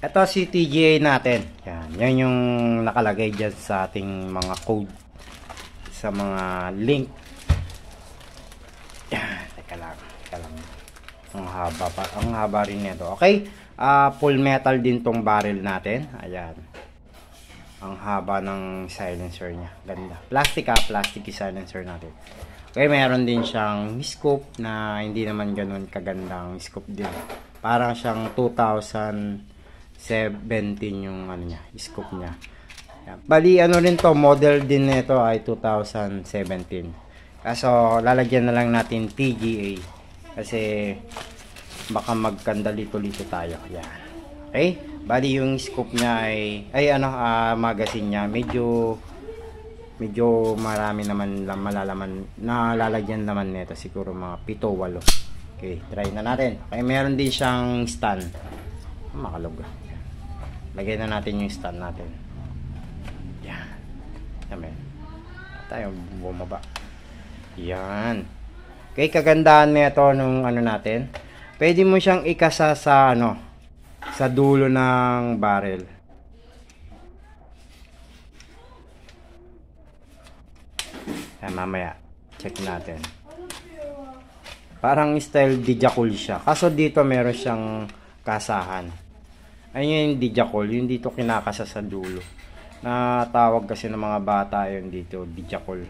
Ito si TGA natin. Yan yung nakalagay dyan sa ating mga code. Sa mga link. Yan. Teka lang. Ang haba rin nito. Okay? Full metal din tong barrel natin. Ayan. Ang haba ng silencer niya. Ganda. Plastic yung silencer natin. Okay, meron din siyang scope na hindi naman ganun kagandang scope din. Parang siyang 2017 yung ano niya, scope niya. Yan. Bali ano rin to, model din nito ay 2017. Kaso lalagyan na lang natin TGA kasi baka magkandalito-lito tayo. Yan. Okay? Bali yung scope niya ay magazine niya medyo marami naman malalaman na lalagyan naman nito, siguro mga 7-8. Okay, try na natin. Okay, meron din siyang stand. Makalog. Lagyan na natin yung stand natin. Yan. Yan. Tayo bumaba. Yan. Okay, kagandahan nito nung ano natin. Pwede mo siyang ikasa sa sa dulo ng barrel. Yan, mamaya check natin. Parang style Dijakul siya. Kaso dito meron siyang kasahan. Ayun yung Dijakul, yung dito kinakasa sa dulo. Natawag kasi ng mga bata yun dito, Dijakul.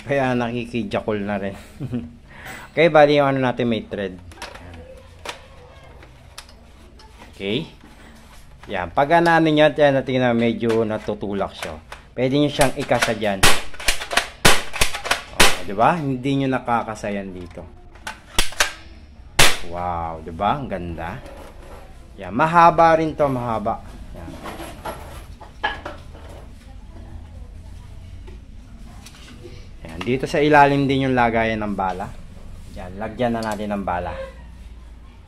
Kaya nakikijakul na rin. Okay, bali yung natin may thread. Okay. Yan, pag ano nyo, natin na medyo natutulak siya. Pwede nyo siyang ikasa dyan. Diba? Hindi nyo nakakasayan dito. Wow, diba? Ang ganda. Yan, mahaba rin to, mahaba. Yan. Yan, dito sa ilalim din yung lagayan ng bala. Yan, lagyan na natin ng bala.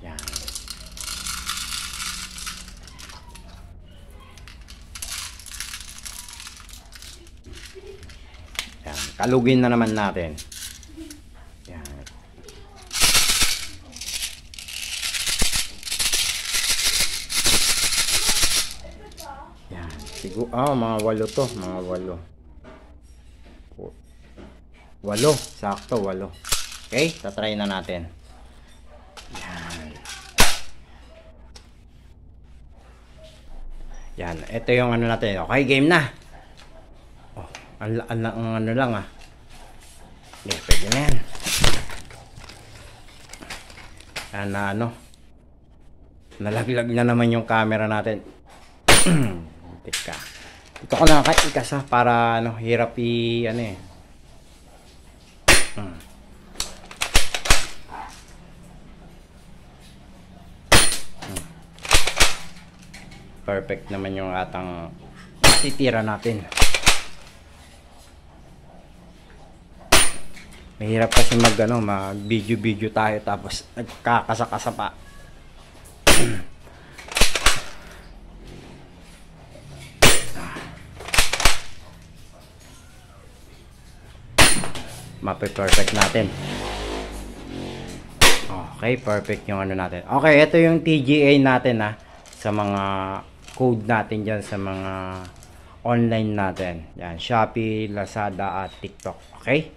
Yan. Yan, kalugin na naman natin. Yan. Yan, siguro mga 8 to, mga 8. 8, sakto 8. Okay, tatry na natin. Yan. Yan, ito yung ano natin. Okay, game na. Ang ano lang Yeah, pwede na yan. Nalaglag na naman yung camera natin. Teka. Ito ko na ikasa para hirap Perfect naman yung atang titira natin. Mahirap kasi mag video tayo tapos nagkakasa-kasa pa. Perfect natin. Okay, perfect yung natin. Okay, ito yung TGA natin sa mga code natin dyan sa mga online natin. Yan, Shopee, Lazada at TikTok. Okay?